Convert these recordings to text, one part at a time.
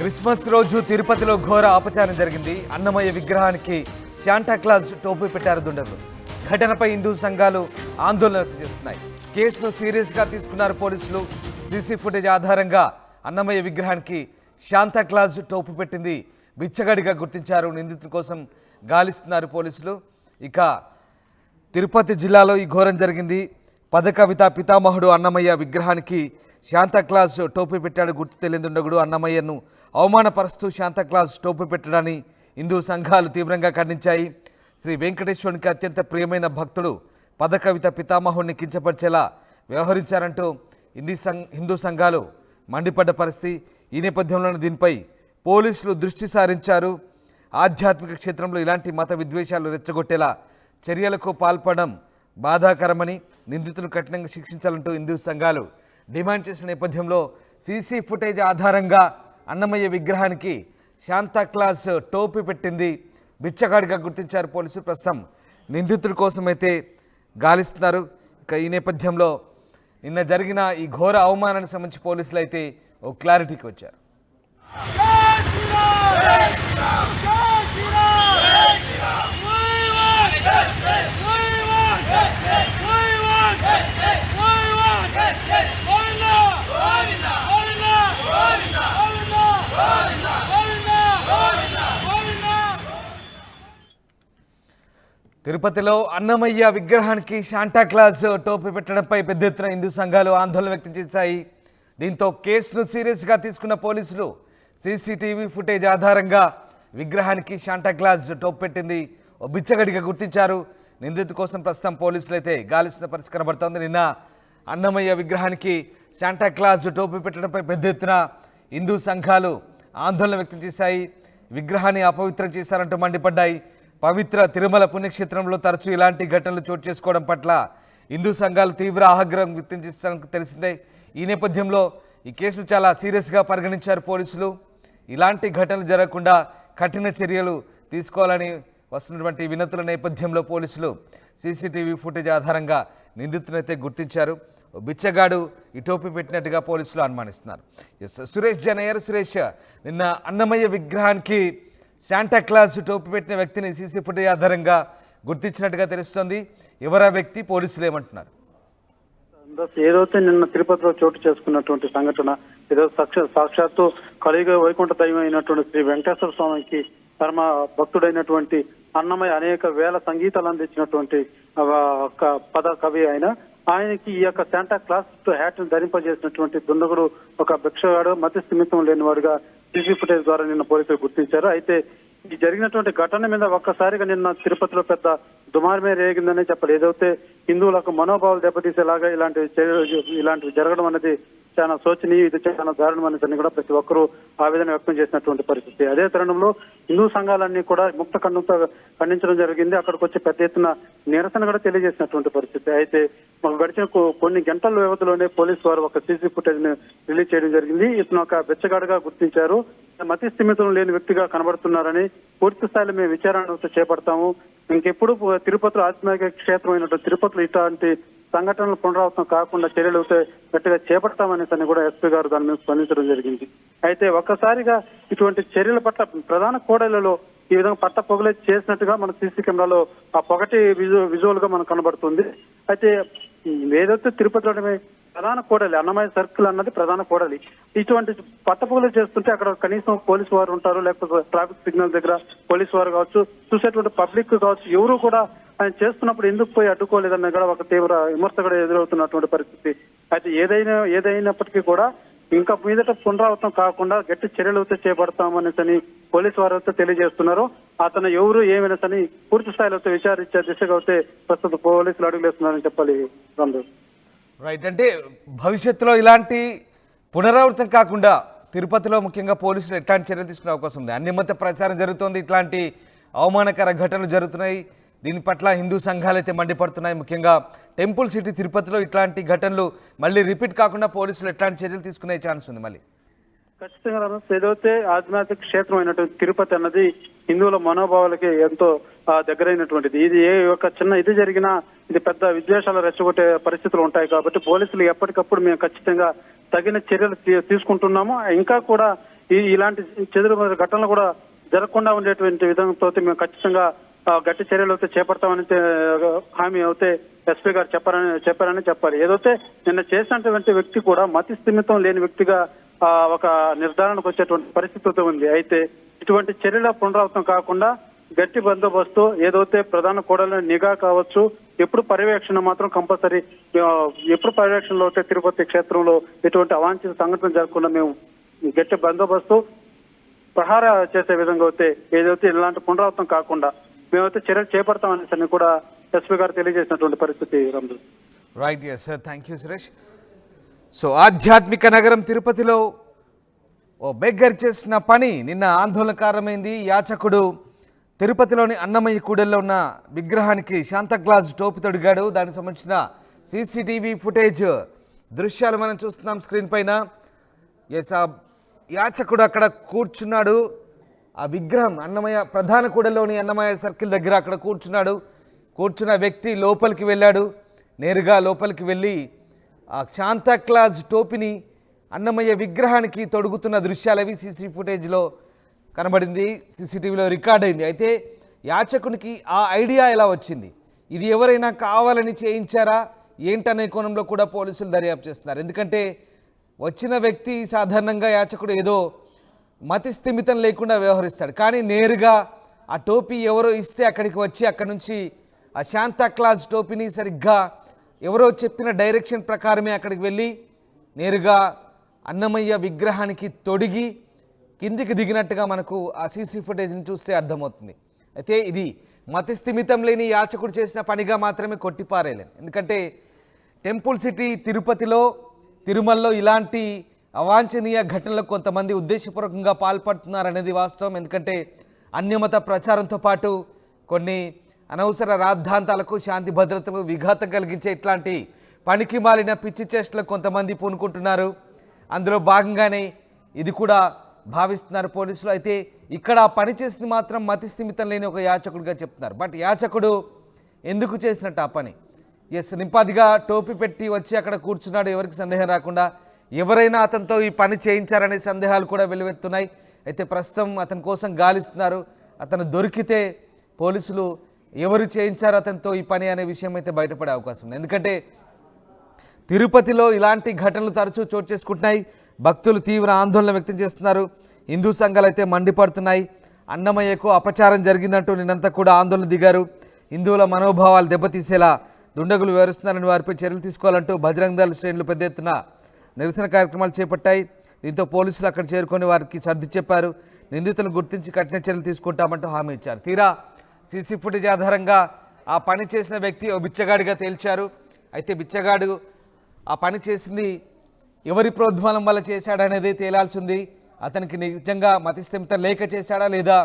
Christmas రోజు తిరుపతిలో ఘోర ఆపచారం జరిగింది. అన్నమయ్య విగ్రహానికి శాంటాక్లాజ్ టోపీ పెట్టారు దుండగులు. ఘటనపై హిందూ సంఘాలు ఆందోళన వ్యక్తం చేస్తున్నాయి. కేసును సీరియస్గా తీసుకున్నారు పోలీసులు. సీసీ ఫుటేజ్ ఆధారంగా అన్నమయ్య విగ్రహానికి శాంతాక్లాజ్ టోపీ పెట్టింది బిచ్చగడిగా గుర్తించారు. నిందితుల కోసం గాలిస్తున్నారు పోలీసులు. ఇక తిరుపతి జిల్లాలో ఈ ఘోరం జరిగింది. పదకవిత పితామహుడు అన్నమయ్య విగ్రహానికి శాంతాక్లాజ్ టోపీ పెట్టాడు గుర్తు తెలియని దుండగుడు. అన్నమయ్యను అవమానపరుస్తూ శాంతాక్లాజ్ టోపీ పెట్టడాన్ని హిందూ సంఘాలు తీవ్రంగా ఖండించాయి. శ్రీ వెంకటేశ్వరునికి అత్యంత ప్రియమైన భక్తుడు పదకవిత పితామహుడిని కించపరిచేలా వ్యవహరించారంటూ హిందూ సంఘాలు మండిపడ్డ పరిస్థితి. ఈ నేపథ్యంలోనే దీనిపై పోలీసులు దృష్టి సారించారు. ఆధ్యాత్మిక క్షేత్రంలో ఇలాంటి మత విద్వేషాలు రెచ్చగొట్టేలా చర్యలకు పాల్పడడం బాధాకరమని, నిందితులను కఠినంగా శిక్షించాలంటూ హిందూ సంఘాలు డిమాండ్ చేసిన నేపథ్యంలో సీసీ ఫుటేజ్ ఆధారంగా అన్నమయ్య విగ్రహానికి శాంతాక్లాజ్ టోపీ పెట్టింది బిచ్చగాడిగా గుర్తించారు పోలీసులు. ప్రస్తుతం నిందితుల కోసమైతే గాలిస్తున్నారు. ఇక ఈ నేపథ్యంలో నిన్న జరిగిన ఈ ఘోర అవమానానికి సంబంధించి పోలీసులు అయితే ఓ క్లారిటీకి వచ్చారు. తిరుపతిలో అన్నమయ్య విగ్రహానికి శాంటాక్లాజ్ టోపీ పెట్టడంపై పెద్ద ఎత్తున హిందూ సంఘాలు ఆందోళన వ్యక్తం చేశాయి. దీంతో కేసును సీరియస్గా తీసుకున్న పోలీసులు సీసీటీవీ ఫుటేజ్ ఆధారంగా విగ్రహానికి శాంటాక్లాజ్ టోపీ పెట్టింది ఓ బిచ్చగడిగా గుర్తించారు. నిందితుల కోసం ప్రస్తుతం పోలీసులు అయితే గాలిస్తున్న పరిస్థితి కనబడుతోంది. నిన్న అన్నమయ్య విగ్రహానికి శాంటాక్లాజ్ టోపీ పెట్టడంపై పెద్ద ఎత్తున హిందూ సంఘాలు ఆందోళన వ్యక్తం చేశాయి. విగ్రహాన్ని అపవిత్రం చేశారంటూ మండిపడ్డాయి. పవిత్ర తిరుమల పుణ్యక్షేత్రంలో తరచూ ఇలాంటి ఘటనలు చోటు చేసుకోవడం పట్ల హిందూ సంఘాలు తీవ్ర ఆగ్రహం వ్యక్తం చేస్తానికి తెలిసిందే. ఈ నేపథ్యంలో ఈ కేసును చాలా సీరియస్గా పరిగణించారు పోలీసులు. ఇలాంటి ఘటనలు జరగకుండా కఠిన చర్యలు తీసుకోవాలని వస్తున్నటువంటి వినతుల నేపథ్యంలో పోలీసులు సీసీటీవీ ఫుటేజ్ ఆధారంగా నిందితులైతే గుర్తించారు. బిచ్చగాడు ఈ టోపీ పెట్టినట్టుగా పోలీసులు అనుమానిస్తున్నారు. సురేష్ జనయ్యారు. సురేష్, నిన్న అన్నమయ్య విగ్రహానికి శాంటాక్లాజ్ టోపీ పెట్టిన వ్యక్తిని సీసీ ఫుటేజ్ ఆధారంగా గుర్తించినట్టుగా తెలుస్తోంది. ఎవరా వ్యక్తి, పోలీసులు ఏమంటున్నారు? ఏదైతే నిన్న తిరుపతిలో చోటు చేసుకున్నటువంటి సంఘటన, ఏదో సాక్షాత్తు కలియుగ వైకుంఠ దైవం అయినటువంటి శ్రీ వెంకటేశ్వర స్వామికి పరమ భక్తుడైనటువంటి అన్నమయ్య అనేక వేల సంగీతాలు అందించినటువంటి ఒక పద కవి ఆయనకి ఈ యొక్క శాంటాక్లాజ్ హ్యాట్ ను ధరింపజేసినటువంటి దుండగుడు ఒక భిక్షగాడు, మతి స్థిమితం లేనివాడుగా సీసీ ఫుటేజ్ ద్వారా నిన్న పోలీసులు గుర్తించారు. అయితే ఈ జరిగినటువంటి ఘటన మీద ఒక్కసారిగా నిన్న తిరుపతిలో పెద్ద దుమారమే రేగిందనే చెప్పాలి. ఏదైతే హిందువులకు మనోభావాలు దెబ్బతీసేలాగా ఇలాంటివి జరగడం అనేది చాలా శోచనీయం, ఇది చాలా దారుణం అనేది కూడా ప్రతి ఒక్కరూ ఆవేదన వ్యక్తం చేసినటువంటి పరిస్థితి. అదే తరుణంలో హిందూ సంఘాలన్నీ కూడా ముక్త ఖండంతో ఖండించడం జరిగింది. అక్కడికి వచ్చి పెద్ద ఎత్తున నిరసన కూడా తెలియజేసినటువంటి పరిస్థితి. అయితే మాకు గడిచిన కొన్ని గంటల వ్యవధిలోనే పోలీసు వారు ఒక సీసీ ఫుటేజ్ ని రిలీజ్ చేయడం జరిగింది. ఇతను ఒక బెచ్చగాడుగా గుర్తించారు. మతి స్థిమితం లేని వ్యక్తిగా కనబడుతున్నారని, పూర్తి స్థాయిలో మేము విచారణ చేపడతాము, ఇంకెప్పుడు తిరుపతిలో ఆధ్యాత్మిక క్షేత్రం అయినటువంటి తిరుపతిలో ఇట్లాంటి సంఘటనలు పునరావృతం కాకుండా చర్యలు గట్టిగా చేపడతామనేసి కూడా ఎస్పీ గారు దాని మీద స్పందించడం జరిగింది. అయితే ఒక్కసారిగా ఇటువంటి చర్యల పట్ల ప్రధాన కూడళ్లలో ఈ విధంగా పట్ట పొగలే చేసినట్టుగా మన సీసీ కెమెరాలో ఆ పొగటి విజువల్ గా మనకు కనబడుతుంది. అయితే ఏదైతే తిరుపతిలోనే ప్రధాన కూడలి అన్నమయ్య సర్కిల్ అన్నది ప్రధాన కూడలి. ఇటువంటి పట్టపొగలు చేస్తుంటే అక్కడ కనీసం పోలీసు వారు ఉంటారు, లేకపోతే ట్రాఫిక్ సిగ్నల్ దగ్గర పోలీసు వారు కావచ్చు, చూసేటువంటి పబ్లిక్ కావచ్చు, ఎవరు కూడా ఆయన చేస్తున్నప్పుడు ఎందుకు పోయి అడ్డుకోలేదన్న కూడా ఒక తీవ్ర విమర్శ కూడా ఎదురవుతున్నటువంటి పరిస్థితి. అయితే ఏదైనప్పటికీ కూడా ఇంకా మీదట పునరావృతం కాకుండా గట్టి చర్యలు అయితే చేపడతామనేసని పోలీసు వారు అయితే తెలియజేస్తున్నారు. అతను ఎవరు ఏమైనాసని పూర్తి స్థాయిలో విచారించే దిశగా అయితే ప్రస్తుతం పోలీసులు అడుగులేస్తున్నారని చెప్పాలి. రైట్, అంటే భవిష్యత్తులో ఇలాంటి పునరావృతం కాకుండా తిరుపతిలో ముఖ్యంగా పోలీసులు ఎట్లాంటి చర్యలు తీసుకునే అవకాశం ఉంది? అన్యమత ప్రచారం జరుగుతోంది, ఇట్లాంటి అవమానకర ఘటనలు జరుగుతున్నాయి. దీని పట్ల హిందూ సంఘాలు అయితే మండిపడుతున్నాయి. ముఖ్యంగా టెంపుల్ సిటీ తిరుపతిలో ఇట్లాంటి ఘటనలు మళ్ళీ రిపీట్ కాకుండా పోలీసులు ఎట్లాంటి చర్యలు తీసుకునే ఛాన్స్ ఉంది? మళ్ళీ ఖచ్చితంగా ఏదైతే ఆధ్యాత్మిక క్షేత్రం అయినటువంటి తిరుపతి అన్నది హిందువుల మనోభావాలకి ఎంతో దగ్గరైనటువంటిది. ఇది ఏ ఒక చిన్న ఇది జరిగినా ఇది పెద్ద విద్వేషాలు రెచ్చగొట్టే పరిస్థితులు ఉంటాయి. కాబట్టి పోలీసులు ఎప్పటికప్పుడు మేము ఖచ్చితంగా తగిన చర్యలు తీసుకుంటున్నాము. ఇంకా కూడా ఇలాంటి చెదురు ఘటనలు కూడా జరగకుండా ఉండేటువంటి విధంతో మేము ఖచ్చితంగా గట్టి చర్యలు అయితే చేపడతామని హామీ అయితే ఎస్పీ గారు చెప్పారని చెప్పాలి. ఏదైతే నిన్న చేసినటువంటి వ్యక్తి కూడా మతి స్థిమితం లేని వ్యక్తిగా ఒక నిర్ధారణకు వచ్చేటువంటి పరిస్థితి ఉంది. అయితే ఇటువంటి చర్యల పునరావృతం కాకుండా గట్టి బందోబస్తు ఏదైతే ప్రధాన కూడలి నిఘా కావచ్చు, ఎప్పుడు పర్యవేక్షణ మాత్రం కంపల్సరీ, ఎప్పుడు పర్యవేక్షణలో అయితే తిరుపతి క్షేత్రంలో ఎటువంటి అవాంఛిత సంఘటన జరగకుండా మేము గట్టి బందోబస్తు ప్రహార చేసే విధంగా అయితే ఏదైతే ఇలాంటి పునరావృతం కాకుండా మేమైతే చర్యలు చేపడతామని కూడా ఎస్పీ గారు తెలియజేసినటువంటి పరిస్థితి. Ranjan right, yes sir, thank you Suresh. So ఆధ్యాత్మిక నగరం తిరుపతిలో ఓ బెగ్గర్ చేసిన పని నిన్న ఆందోళనకారమైంది. యాచకుడు తిరుపతిలోని అన్నమయ్య కూడలిలో ఉన్న విగ్రహానికి శాంతాక్లాజ్ టోపీ తొడిగాడు. దానికి సంబంధించిన సీసీటీవీ ఫుటేజ్ దృశ్యాలు మనం చూస్తున్నాం స్క్రీన్ పైన. ఎస్, ఆ యాచకుడు అక్కడ కూర్చున్నాడు. ఆ విగ్రహం అన్నమయ్య ప్రధాన కూడలిలోని అన్నమయ్య సర్కిల్ దగ్గర అక్కడ కూర్చున్నాడు. కూర్చున్న వ్యక్తి లోపలికి వెళ్ళాడు. నేరుగా లోపలికి వెళ్ళి ఆ శాంతాక్లాజ్ టోపీని అన్నమయ్య విగ్రహానికి తొడుగుతున్న దృశ్యాలు అవి సీసీ ఫుటేజ్లో కనబడింది, సీసీటీవీలో రికార్డ్ అయింది. అయితే యాచకునికి ఆ ఐడియా ఎలా వచ్చింది, ఇది ఎవరైనా కావాలని చేయించారా ఏంటనే కోణంలో కూడా పోలీసులు దర్యాప్తు చేస్తున్నారు. ఎందుకంటే వచ్చిన వ్యక్తి సాధారణంగా యాచకుడు ఏదో మతి స్థిమితం లేకుండా వ్యవహరిస్తాడు, కానీ నేరుగా ఆ టోపీ ఎవరో ఇస్తే అక్కడికి వచ్చి అక్కడి నుంచి ఆ శాంతాక్లాజ్ టోపీని సరిగ్గా ఎవరో చెప్పిన డైరెక్షన్ ప్రకారమే అక్కడికి వెళ్ళి నేరుగా అన్నమయ్య విగ్రహానికి తొడిగి కిందికి దిగినట్టుగా మనకు ఆ సీసీ ఫుటేజ్ని చూస్తే అర్థమవుతుంది. అయితే ఇది మతి స్థిమితం లేని యాచకుడు చేసిన పనిగా మాత్రమే కొట్టిపారేయలేం. ఎందుకంటే టెంపుల్ సిటీ తిరుపతిలో, తిరుమలలో ఇలాంటి అవాంఛనీయ ఘటనలకు కొంతమంది ఉద్దేశపూర్వకంగా పాల్పడుతున్నారనేది వాస్తవం. ఎందుకంటే అన్యమత ప్రచారంతో పాటు కొన్ని అనవసర రాద్ధాంతాలకు, శాంతి భద్రతలకు విఘాతం కలిగించే ఇట్లాంటి పనికి మాలిన పిచ్చి చేష్టలకు కొంతమంది పూనుకుంటున్నారు. అందులో భాగంగానే ఇది కూడా భావిస్తున్నారు పోలీసులు. అయితే ఇక్కడ ఆ పని చేసింది మాత్రం మతి స్థిమితం లేని ఒక యాచకుడిగా చెప్తున్నారు. బట్ యాచకుడు ఎందుకు చేసినట్టు ఆ పని? ఎస్, నింపాదిగా టోపీ పెట్టి వచ్చి అక్కడ కూర్చున్నాడు, ఎవరికి సందేహం రాకుండా. ఎవరైనా అతనితో ఈ పని చేయించారనే సందేహాలు కూడా వెలువెత్తున్నాయి. అయితే ప్రస్తుతం అతని కోసం గాలిస్తున్నారు. అతను దొరికితే పోలీసులు ఎవరు చేయించారో అతనితో ఈ పని అనే విషయం అయితే బయటపడే అవకాశం ఉంది. ఎందుకంటే తిరుపతిలో ఇలాంటి ఘటనలు తరచూ చోటు చేసుకుంటున్నాయి. భక్తులు తీవ్ర ఆందోళన వ్యక్తం చేస్తున్నారు. హిందూ సంఘాలు అయితే మండిపడుతున్నాయి. అన్నమయ్యకు అపచారం జరిగిందంటూ నిన్నంతా కూడా ఆందోళన దిగారు. హిందువుల మనోభావాలు దెబ్బతీసేలా దుండగులు వివరిస్తున్నారని వారిపై చర్యలు తీసుకోవాలంటూ బజరంగ్ దళ శ్రేణులు పెద్ద ఎత్తున నిరసన కార్యక్రమాలు చేపట్టాయి. దీంతో పోలీసులు అక్కడ చేరుకొని వారికి సర్ది చెప్పారు. నిందితులను గుర్తించి కఠిన చర్యలు తీసుకుంటామంటూ హామీ ఇచ్చారు. తీరా సీసీ ఫుటేజ్ ఆధారంగా ఆ పని చేసిన వ్యక్తి ఓ బిచ్చగాడిగా తేల్చారు. అయితే బిచ్చగాడు ఆ పని చేసింది ఎవరి ప్రోద్బలం వల్ల చేశాడనేది తేలాల్సి ఉంది. అతనికి నిజంగా మతిస్థిమితం లేక చేశాడా లేదా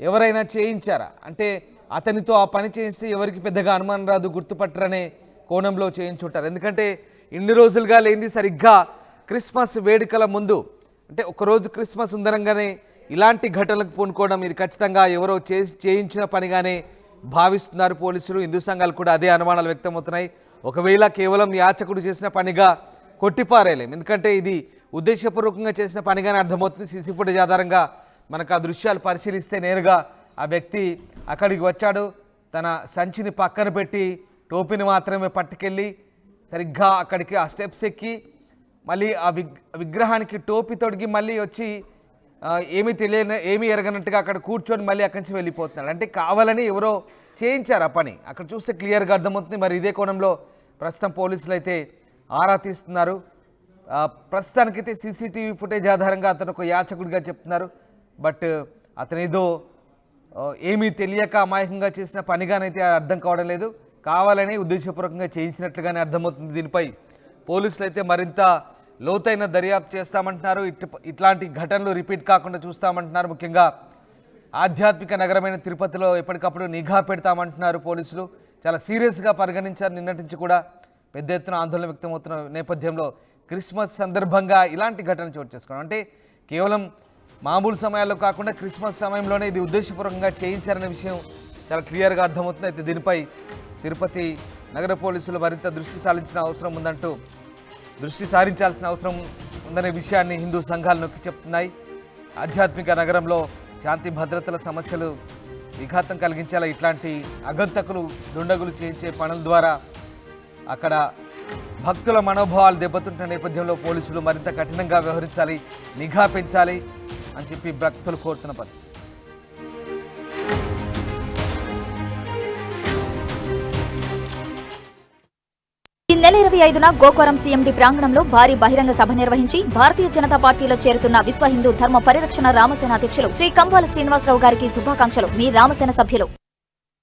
ఎవరైనా చేయించారా, అంటే అతనితో ఆ పని చేస్తే ఎవరికి పెద్దగా అనుమానం రాదు, గుర్తుపట్టరనే కోణంలో చేయించుంటారు. ఎందుకంటే ఇన్ని రోజులుగా లేనిది సరిగ్గా క్రిస్మస్ వేడుకల ముందు, అంటే ఒకరోజు క్రిస్మస్ ఉందరంగానే ఇలాంటి ఘటనలకు పూనుకోవడం ఇది ఖచ్చితంగా ఎవరో చేయించిన పనిగానే భావిస్తున్నారు పోలీసులు. హిందూ సంఘాలు కూడా అదే అనుమానాలు వ్యక్తమవుతున్నాయి. ఒకవేళ కేవలం యాచకుడు చేసిన పనిగా కొట్టిపారేయలేం, ఎందుకంటే ఇది ఉద్దేశపూర్వకంగా చేసిన పనిగానే అర్థమవుతుంది. సీసీ ఫుటేజ్ ఆధారంగా మనకు ఆ దృశ్యాలు పరిశీలిస్తే నేరుగా ఆ వ్యక్తి అక్కడికి వచ్చాడు, తన సంచిని పక్కన పెట్టి టోపీని మాత్రమే పట్టుకెళ్ళి సరిగ్గా అక్కడికి ఆ స్టెప్స్ ఎక్కి మళ్ళీ ఆ విగ్రహానికి టోపీ తొడిగి మళ్ళీ వచ్చి ఏమీ ఎరగనట్టుగా అక్కడ కూర్చొని మళ్ళీ అక్కడి నుంచి వెళ్ళిపోతున్నాడు. అంటే కావాలని ఎవరో చేయించారు ఆ పని. అక్కడ చూస్తే క్లియర్గా అర్థమవుతుంది. మరి ఇదే కోణంలో ప్రస్తుతం పోలీసులు అయితే ఆరా తీస్తున్నారు. ప్రస్తుతానికైతే సీసీటీవీ ఫుటేజ్ ఆధారంగా అతను ఒక యాచకుడిగా చెప్తున్నారు. బట్ అతను ఏదో ఏమీ తెలియక అమాయకంగా చేసిన పనిగానైతే అర్థం కావడం లేదు, కావాలని ఉద్దేశపూర్వకంగా చేయించినట్లుగానే అర్థమవుతుంది. దీనిపై పోలీసులు అయితే మరింత లోతైన దర్యాప్తు చేస్తామంటున్నారు. ఇట్లాంటి ఘటనలు రిపీట్ కాకుండా చూస్తామంటున్నారు. ముఖ్యంగా ఆధ్యాత్మిక నగరమైన తిరుపతిలో ఎప్పటికప్పుడు నిఘా పెడతామంటున్నారు పోలీసులు. చాలా సీరియస్గా పరిగణించారు. నిన్నటి నుంచి కూడా పెద్ద ఎత్తున ఆందోళన వ్యక్తమవుతున్న నేపథ్యంలో క్రిస్మస్ సందర్భంగా ఇలాంటి ఘటనలు చోటు చేసుకోవడం అంటే కేవలం మామూలు సమయాల్లో కాకుండా క్రిస్మస్ సమయంలోనే ఇది ఉద్దేశపూర్వకంగా చేయించారనే విషయం చాలా క్లియర్గా అర్థమవుతుంది. అయితే దీనిపై తిరుపతి నగర పోలీసులు మరింత దృష్టి సారించాల్సిన అవసరం ఉందనే విషయాన్ని హిందూ సంఘాలు నొక్కి చెప్తున్నాయి. ఆధ్యాత్మిక నగరంలో శాంతి భద్రతల సమస్యలు విఘాతం కలిగించేలా ఇట్లాంటి అగంతకులు దుండగులు చేయించే పనుల ద్వారా అక్కడ భక్తుల మనోభావాలు దెబ్బతింటున్న నేపథ్యంలో పోలీసులు మరింత కఠినంగా వ్యవహరించాలి, నిఘా పెంచాలి అని చెప్పి భక్తులు కోరుతున్న పరిస్థితి. ఈ నెల 25న గోకవరం సీఎండీ ప్రాంగణంలో భారీ బహిరంగ సభ నిర్వహించి భారతీయ జనతా పార్టీలో చేరుతున్న విశ్వ హిందూ ధర్మ పరిరక్షణ రామసేన అధ్యక్షులు శ్రీ కంబాల శ్రీనివాసరావు గారికి శుభాకాంక్షలు. మీ రామసేన సభ్యులు.